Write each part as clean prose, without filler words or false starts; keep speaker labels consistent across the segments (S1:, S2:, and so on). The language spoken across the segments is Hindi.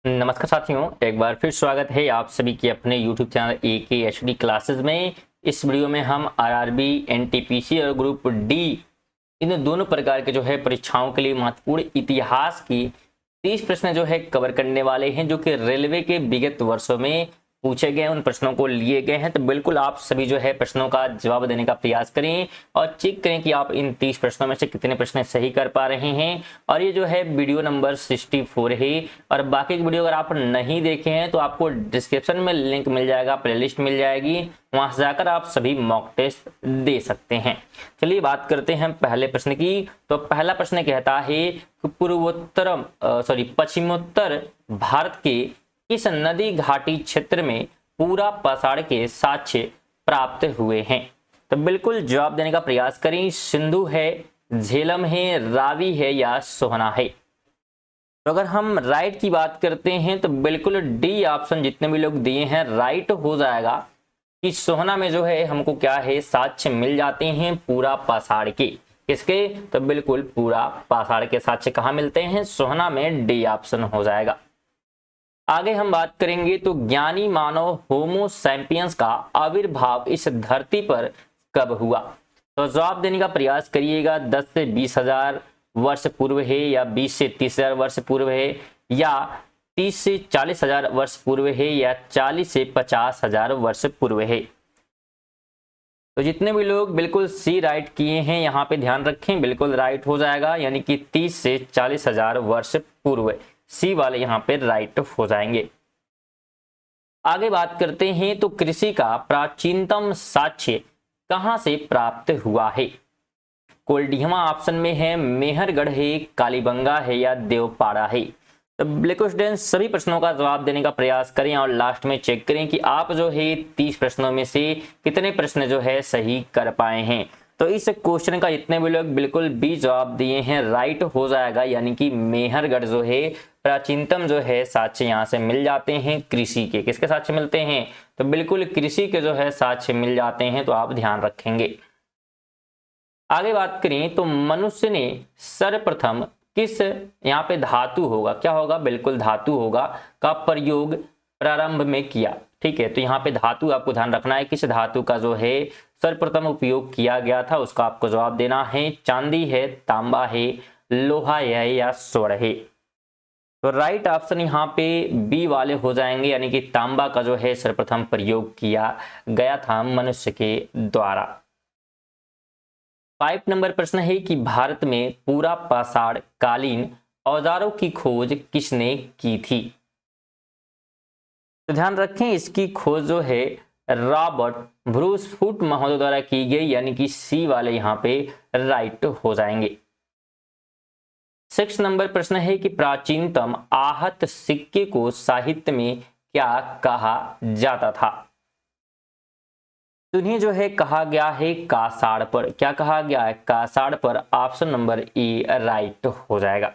S1: नमस्कार साथियों, एक बार फिर स्वागत है आप सभी की अपने YouTube चैनल AKHD क्लासेस में। इस वीडियो में हम आरआरबी, एनटीपीसी और ग्रुप डी इन दोनों प्रकार के जो है परीक्षाओं के लिए महत्वपूर्ण इतिहास की 30 प्रश्न जो है कवर करने वाले हैं, जो कि रेलवे के विगत वर्षों में पूछे गए उन प्रश्नों को लिए गए हैं। तो बिल्कुल आप सभी जो है प्रश्नों का जवाब देने का प्रयास करें और चेक करें कि आप इन 30 प्रश्नों में से कितने प्रश्न सही कर पा रहे हैं। और ये जो है वीडियो नंबर 64 है और बाकी की वीडियो अगर आप नहीं देखे हैं तो आपको डिस्क्रिप्शन में लिंक मिल जाएगा, प्लेलिस्ट मिल जाएगी, वहां से जाकर आप सभी मॉक टेस्ट दे सकते हैं। चलिए बात करते हैं पहले प्रश्न की। तो पहला प्रश्न कहता है कि पश्चिमोत्तर भारत के किस नदी घाटी क्षेत्र में पूरा पाषाण के साक्ष्य प्राप्त हुए हैं। तो बिल्कुल जवाब देने का प्रयास करें। सिंधु है, झेलम है, रावी है या सोहना है। तो अगर हम राइट की बात करते हैं तो बिल्कुल डी ऑप्शन जितने भी लोग दिए हैं राइट हो जाएगा कि सोहना में जो है हमको क्या है साक्ष्य मिल जाते हैं पूरा पाषाण के। किसके? तो बिल्कुल पूरा पाषाण के साक्ष्य कहाँ मिलते हैं? सोहना में डी ऑप्शन हो जाएगा। आगे हम बात करेंगे तो ज्ञानी मानव होमो सैपियंस का आविर्भाव इस धरती पर कब हुआ। तो जवाब देने का प्रयास करिएगा। 10 से 20,000 वर्ष पूर्व है या 20 से 30,000 वर्ष पूर्व है या 30 से 40,000 वर्ष पूर्व है या 40 से 50,000 वर्ष पूर्व है। तो जितने भी लोग बिल्कुल सी राइट किए हैं यहाँ पे ध्यान रखें, बिल्कुल राइट हो जाएगा, यानी कि 30 से 40,000 वर्ष पूर्व। सी वाले यहाँ पे राइट हो जाएंगे। आगे बात करते हैं तो कृषि का प्राचीनतम साक्ष्य कहां से प्राप्त हुआ है। कोल्डिहमा ऑप्शन में है, मेहरगढ़ है, कालीबंगा है या देवपाड़ा है। तो बिल्कुल स्टूडेंट सभी प्रश्नों का जवाब देने का प्रयास करें और लास्ट में चेक करें कि आप जो है 30 प्रश्नों में से कितने प्रश्न जो है सही कर पाए हैं। तो इस क्वेश्चन का जितने भी लोग बिल्कुल बी जवाब दिए हैं राइट हो जाएगा, यानी कि मेहरगढ़ जो है प्राचीनतम जो है साक्ष्य यहाँ से मिल जाते हैं कृषि के। किसके साक्ष्य मिलते हैं? तो बिल्कुल कृषि के जो है साक्ष्य मिल जाते हैं, तो आप ध्यान रखेंगे। आगे बात करें तो मनुष्य ने सर्वप्रथम किस, यहाँ पे धातु होगा, क्या होगा? बिल्कुल धातु होगा, का प्रयोग प्रारंभ में किया। ठीक है, तो यहाँ पे धातु आपको ध्यान रखना है, किस धातु का जो है सर्वप्रथम उपयोग किया गया था उसका आपको जवाब देना है। चांदी है, तांबा है, लोहा है या स्वर्ण है। तो राइट ऑप्शन यहाँ पे बी वाले हो जाएंगे, यानी कि तांबा का जो है सर्वप्रथम प्रयोग किया गया था मनुष्य के द्वारा। 5 नंबर प्रश्न है कि भारत में पूरा पाषाण कालीन औजारों की खोज किसने की थी। तो ध्यान रखें इसकी खोज जो है रॉबर्ट ब्रूसफुट महोदय द्वारा की गई, यानी कि सी वाले यहाँ पे राइट हो जाएंगे। 6 नंबर प्रश्न है कि प्राचीनतम आहत सिक्के को साहित्य में क्या कहा जाता था। उन्हें जो है कहा गया है कासाड़ पर। क्या कहा गया है? कासाड़ पर। ऑप्शन नंबर ए राइट हो जाएगा।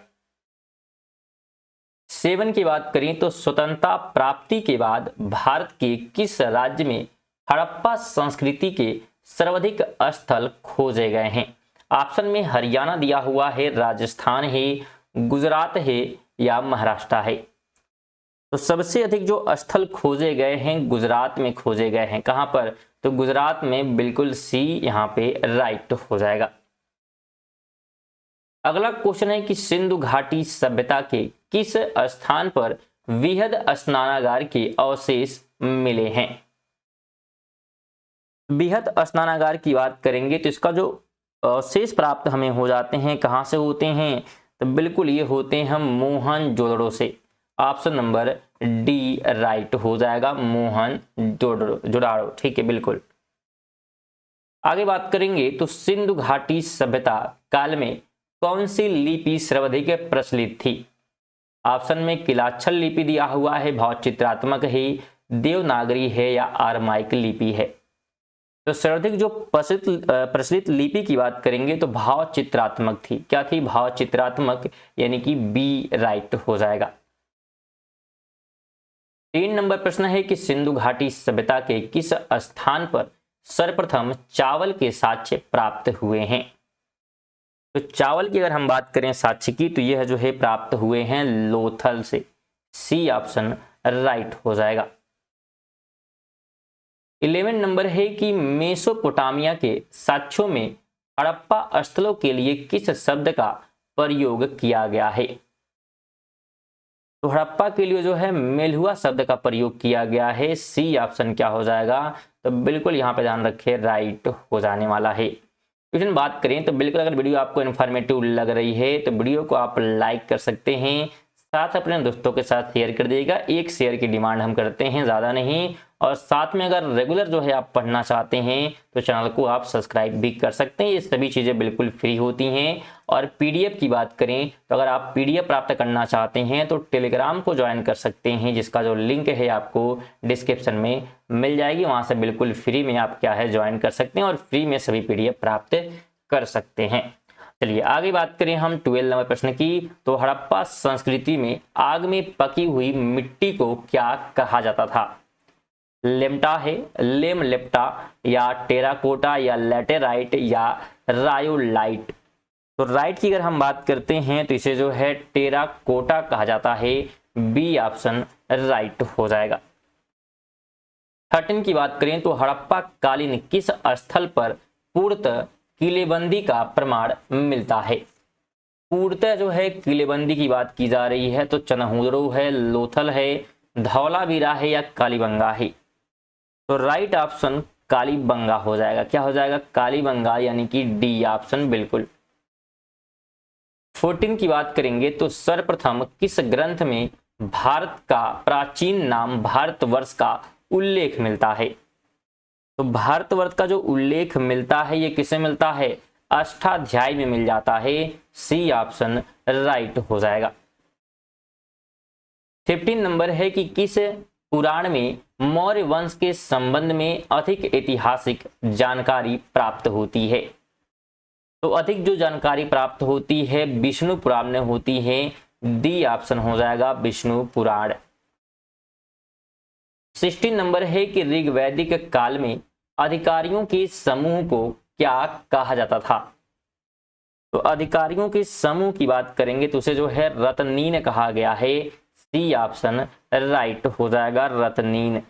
S1: 7 की बात करें तो स्वतंत्रता प्राप्ति के बाद भारत के किस राज्य में हड़प्पा संस्कृति के सर्वाधिक स्थल खोजे गए हैं। ऑप्शन में हरियाणा दिया हुआ है, राजस्थान है, गुजरात है या महाराष्ट्र है। तो सबसे अधिक जो स्थल खोजे गए हैं गुजरात में खोजे गए हैं। कहां पर? तो गुजरात में। बिल्कुल सी यहाँ पे राइट हो जाएगा। अगला क्वेश्चन है कि सिंधु घाटी सभ्यता के किस स्थान पर वृहद स्नानागार के अवशेष मिले हैं। वृहद स्नानागार की बात करेंगे तो इसका जो अवशेष प्राप्त हमें हो जाते हैं कहां से होते हैं? तो बिल्कुल ये होते हैं मोहनजोदड़ो से। ऑप्शन नंबर डी राइट हो जाएगा, मोहनजोदड़ो। ठीक है, बिल्कुल। आगे बात करेंगे तो सिंधु घाटी सभ्यता काल में कौन सी लिपि सर्वाधिक प्रचलित थी। ऑप्शन में किलाच्छल लिपि दिया हुआ है, भावचित्रात्मक है, देवनागरी है या आरमाइक लिपि है। तो सर्वाधिक जो प्रचलित लिपि की बात करेंगे तो भावचित्रात्मक थी। क्या थी? भावचित्रात्मक, यानी कि बी राइट हो जाएगा। 3 नंबर प्रश्न है कि सिंधु घाटी सभ्यता के किस स्थान पर सर्वप्रथम चावल के साक्ष्य प्राप्त हुए हैं। तो चावल की अगर हम बात करें साक्ष्य की तो यह जो है प्राप्त हुए हैं लोथल से। सी ऑप्शन राइट हो जाएगा। 11 नंबर है कि मेसोपोटामिया के साक्ष्यों में हड़प्पा स्थलों के लिए किस शब्द का प्रयोग किया गया है? तो हड़प्पा के लिए जो है मेलुआ शब्द का प्रयोग किया गया है। सी ऑप्शन क्या हो जाएगा? तो बिल्कुल यहाँ पे ध्यान रखिए, राइट हो जाने वाला है। क्वेश्चन बात करें तो बिल्कुल अगर वीडियो आपको इन्फॉर्मेटिव लग रही है तो वीडियो को आप लाइक कर सकते हैं, साथ अपने दोस्तों के साथ शेयर कर दीजिएगा। एक शेयर की डिमांड हम करते हैं, ज़्यादा नहीं। और साथ में अगर रेगुलर जो है आप पढ़ना चाहते हैं तो चैनल को आप सब्सक्राइब भी कर सकते हैं। ये सभी चीज़ें बिल्कुल फ्री होती हैं। और पीडीएफ की बात करें तो अगर आप पीडीएफ प्राप्त करना चाहते हैं तो टेलीग्राम को ज्वाइन कर सकते हैं, जिसका जो लिंक है आपको डिस्क्रिप्शन में मिल जाएगी। वहाँ से बिल्कुल फ्री में आप क्या है ज्वाइन कर सकते हैं और फ्री में सभी पीडीएफ प्राप्त कर सकते हैं। चलिए आगे बात करें हम 12 नंबर प्रश्न की। तो हड़प्पा संस्कृति में आग में पकी हुई मिट्टी को क्या कहा जाता था? लेम्टा है, लेम लेप्टा, या टेराकोटा, या लेटेराइट, या रायोलाइट। तो राइट की अगर हम बात करते हैं तो इसे जो है टेराकोटा कहा जाता है। बी ऑप्शन राइट हो जाएगा। 13 की बात करें तो हड़प्पा कालीन किस स्थल पर पूर्णतः किलेबंदी का प्रमाण मिलता है? पूर्णतः जो है किलेबंदी की बात की जा रही है तो चनहुदरो है, लोथल है, धौलावीरा है, या कालीबंगा है। तो राइट ऑप्शन कालीबंगा हो जाएगा। क्या हो जाएगा? कालीबंगा, यानी कि डी ऑप्शन बिल्कुल। 14 की बात करेंगे तो सर्वप्रथम किस ग्रंथ में भारत का प्राचीन नाम भारतवर्ष का उल्लेख मिलता है? तो भारतवर्ष का जो उल्लेख मिलता है ये किसे मिलता है? अष्टाध्याय में मिल जाता है। सी ऑप्शन राइट हो जाएगा। 15 नंबर है कि किस पुराण में मौर्य वंश के संबंध में अधिक ऐतिहासिक जानकारी प्राप्त होती है? तो अधिक जो जानकारी प्राप्त होती है विष्णु पुराण में होती है। डी ऑप्शन हो जाएगा विष्णु पुराण। 16 नंबर है कि ऋग्वैदिक काल में अधिकारियों के समूह को क्या कहा जाता था? तो अधिकारियों के समूह की बात करेंगे तो उसे जो है रत्नीन कहा गया है। सी ऑप्शन राइट हो जाएगा, रत्नीन।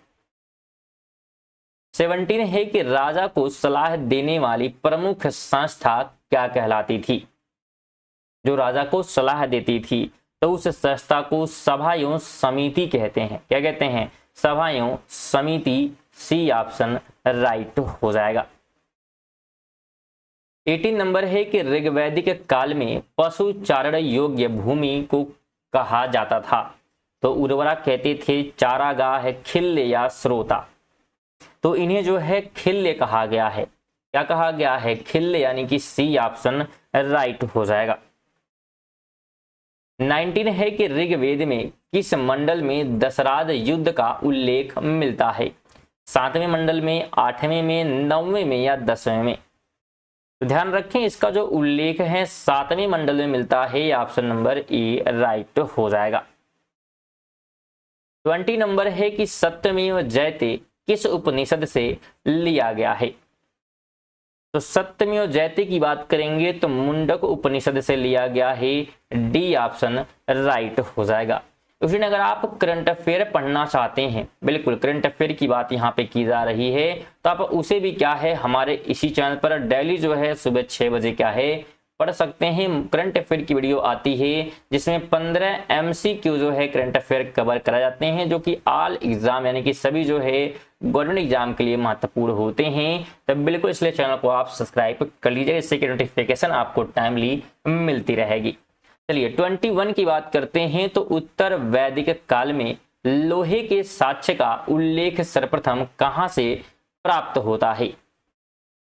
S1: 17 है कि राजा को सलाह देने वाली प्रमुख संस्था क्या कहलाती थी? जो राजा को सलाह देती थी तो उस संस्था को सभा एवं समिति कहते हैं। क्या कहते हैं? सभा एवं समिति। सी ऑप्शन राइट हो जाएगा। 18 नंबर है कि ऋग्वैदिक काल में पशु चारण योग्य भूमि को कहा जाता था? तो उर्वरा कहते थे, चारागाह, खिल्य, या स्रोता। तो इन्हें जो है खिल्य कहा गया है। क्या कहा गया है? खिल्य, यानी कि सी ऑप्शन राइट हो जाएगा। 19 है कि ऋग्वेद में किस मंडल में दशराध युद्ध का उल्लेख मिलता है? 7वें मंडल में, 8वें में, 9वें में, या 10वें में? तो ध्यान रखें इसका जो उल्लेख है 7वें मंडल में मिलता है। ऑप्शन नंबर ए राइट हो जाएगा। 20 नंबर है कि सत्यमेव जयते किस उपनिषद से लिया गया है? तो सत्यमेव जयते की बात करेंगे तो मुंडक उपनिषद से लिया गया है। डी ऑप्शन राइट हो जाएगा। उसी अगर आप करंट अफेयर पढ़ना चाहते हैं, बिल्कुल करंट अफेयर की बात यहाँ पे की जा रही है, तो आप उसे भी क्या है हमारे इसी चैनल पर डेली जो है सुबह 6 बजे क्या है पढ़ सकते हैं। करंट अफेयर की वीडियो आती है जिसमें 15 MCQ जो है करंट अफेयर कवर कराए जाते हैं, जो कि ऑल एग्जाम यानी कि सभी जो है गवर्नमेंट एग्जाम के लिए महत्वपूर्ण होते हैं। तो बिल्कुल इसलिए चैनल को आप सब्सक्राइब कर लीजिए, इससे कि नोटिफिकेशन आपको टाइमली मिलती रहेगी। चलिए 21 की बात करते हैं। तो उत्तर वैदिक काल में लोहे के साक्ष्य का उल्लेख सर्वप्रथम कहां से प्राप्त होता है?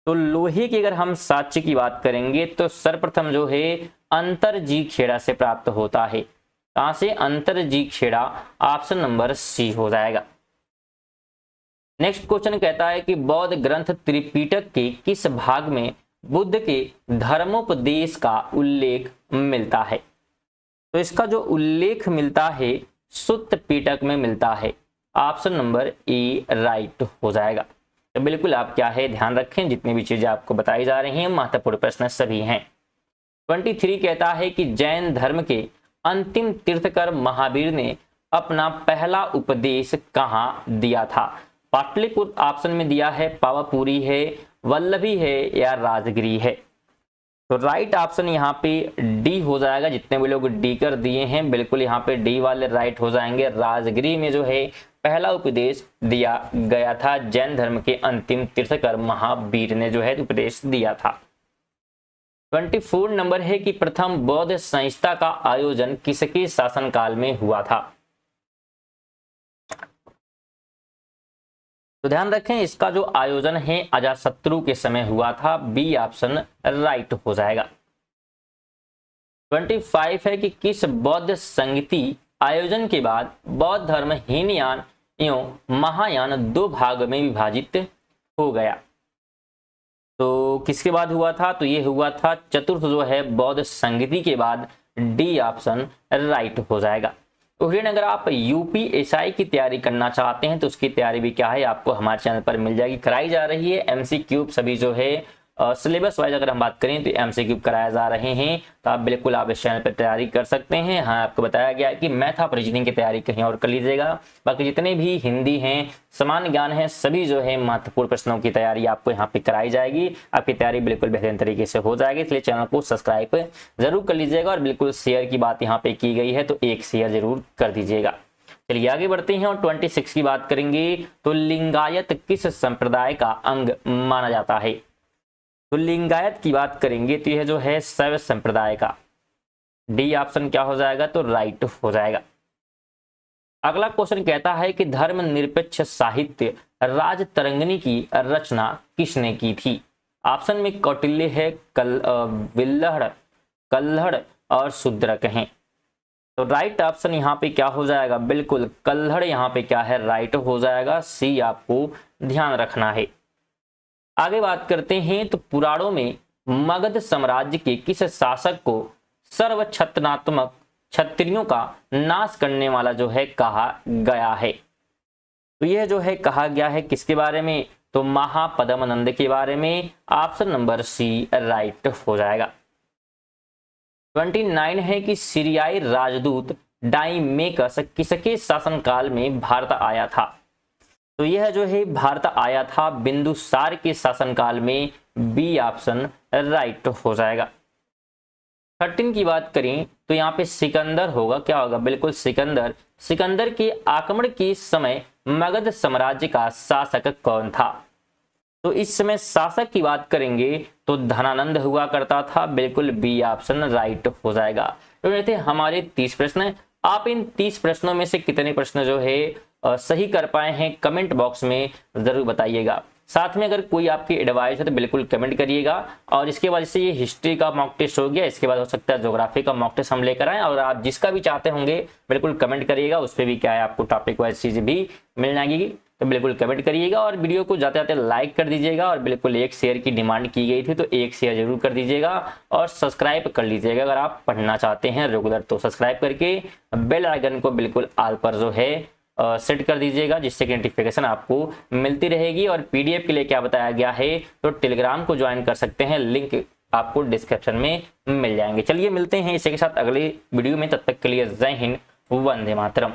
S1: तो लोहे की अगर हम साक्ष्य की बात करेंगे तो सर्वप्रथम जो है अंतरजी खेड़ा से प्राप्त होता है। कहां से? Atranji Kheda. Option number C हो जाएगा। नेक्स्ट क्वेश्चन कहता है कि बौद्ध ग्रंथ त्रिपिटक के किस भाग में बुद्ध के धर्मोपदेश का उल्लेख मिलता है? तो इसका जो उल्लेख मिलता है सुत्त पिटक में मिलता है। ऑप्शन नंबर ए राइट हो जाएगा। तो बिल्कुल आप क्या है ध्यान रखें, जितनी भी चीजें आपको बताई जा रही हैं महत्वपूर्ण प्रश्न सभी हैं। 23 कहता है कि जैन धर्म के अंतिम तीर्थकर महावीर ने अपना पहला उपदेश कहाँ दिया था? पाटलिपुत्र ऑप्शन में दिया है, पावापुरी है, वल्लभी है या राजगिरी है। तो राइट ऑप्शन यहाँ पे डी हो जाएगा। जितने भी लोग डी कर दिए हैं बिल्कुल यहाँ पे डी वाले राइट हो जाएंगे। राजगिरी में जो है पहला उपदेश दिया गया था। जैन धर्म के अंतिम तीर्थंकर महावीर ने जो है उपदेश दिया था। 24 नंबर है कि प्रथम बौद्ध संहिता का आयोजन किसके शासनकाल में हुआ था? तो ध्यान रखें इसका जो आयोजन है अजातशत्रु के समय हुआ था। बी ऑप्शन राइट हो जाएगा। 25 है कि किस बौद्ध संगति आयोजन के बाद बौद्ध धर्म हीनयान एवं महायान दो भाग में विभाजित हो गया? तो किसके बाद हुआ था? तो ये हुआ था चतुर्थ जो है बौद्ध संगति के बाद। डी ऑप्शन राइट हो जाएगा। तो फ्रेंड अगर आप यूपीएसआई की तैयारी करना चाहते हैं तो उसकी तैयारी भी क्या है आपको हमारे चैनल पर मिल जाएगी, कराई जा रही है। एमसीक्यू सभी जो है सिलेबस वाइज अगर हम बात करें तो एमसीक्यू कराए जा रहे हैं। तो आप बिल्कुल आप इस चैनल पर तैयारी कर सकते हैं। हाँ आपको बताया गया है कि मैथ ऑफ रीजनिंग की तैयारी कहीं और कर लीजिएगा। बाकी जितने भी हिंदी हैं, सामान्य ज्ञान है, सभी जो है महत्वपूर्ण प्रश्नों की तैयारी आपको यहाँ पे कराई जाएगी। आपकी तैयारी बिल्कुल बेहतरीन तरीके से हो जाएगी। इसलिए चैनल को सब्सक्राइब जरूर कर लीजिएगा और बिल्कुल शेयर की बात यहाँ पे की गई है तो एक शेयर जरूर कर दीजिएगा। चलिए आगे बढ़ते हैं और 26 की बात करेंगे। तो लिंगायत किस संप्रदाय का अंग माना जाता है? तो लिंगायत की बात करेंगे तो यह जो है शैव संप्रदाय का। डी ऑप्शन क्या हो जाएगा? तो राइट हो जाएगा। अगला क्वेश्चन कहता है कि धर्मनिरपेक्ष साहित्य राजतरंगिणी की रचना किसने की थी? ऑप्शन में कौटिल्य है, कल्हड़ और शूद्रक हैं। तो राइट ऑप्शन यहाँ पे क्या हो जाएगा? बिल्कुल कल्हड़ यहाँ पे क्या है? राइट हो जाएगा। सी आपको ध्यान रखना है। आगे बात करते हैं तो पुराणों में मगध साम्राज्य के किस शासक को सर्वक्षत्रात्मक क्षत्रियों का नाश करने वाला जो है कहा गया है? तो यह जो है कहा गया है किसके बारे में? तो महापद्मनंद के बारे में। ऑप्शन नंबर सी राइट हो जाएगा। 29 है कि सीरियाई राजदूत डाइमेकस किसके शासनकाल में भारत आया था? तो यह जो है भारत आया था बिंदुसार के शासनकाल में। बी ऑप्शन राइट हो जाएगा। 13 की बात करें तो यहाँ पे सिकंदर होगा। क्या होगा? बिल्कुल सिकंदर। सिकंदर के आक्रमण के समय मगध साम्राज्य का शासक कौन था? तो इस समय शासक की बात करेंगे तो धनानंद हुआ करता था। बिल्कुल बी ऑप्शन राइट हो जाएगा। तो ये थे हमारे 30 प्रश्न। आप इन 30 प्रश्नों में से कितने प्रश्न जो है सही कर पाए हैं कमेंट बॉक्स में जरूर बताइएगा। साथ में अगर कोई आपकी एडवाइस है तो बिल्कुल कमेंट करिएगा। और इसके बाद से ये हिस्ट्री का मॉक टेस्ट हो गया, इसके बाद हो सकता है ज्योग्राफी का मॉक टेस्ट हम लेकर आए। और आप जिसका भी चाहते होंगे बिल्कुल कमेंट करिएगा, उस पर भी क्या है आपको टॉपिक वाइज चीज़ भी मिल जाएगी। तो बिल्कुल कमेंट करिएगा और वीडियो को जाते जाते लाइक कर दीजिएगा। और बिल्कुल एक शेयर की डिमांड की गई थी तो एक शेयर जरूर कर दीजिएगा और सब्सक्राइब कर लीजिएगा। अगर आप पढ़ना चाहते हैं रेगुलर तो सब्सक्राइब करके बेल आइकन को बिल्कुल ऑल पर जो है सेट कर दीजिएगा, जिससे कि नोटिफिकेशन आपको मिलती रहेगी। और पीडीएफ के लिए क्या बताया गया है तो टेलीग्राम को ज्वाइन कर सकते हैं, लिंक आपको डिस्क्रिप्शन में मिल जाएंगे। चलिए मिलते हैं इसी के साथ अगले वीडियो में, तब तक के लिए जय हिंद, वंदे मातरम।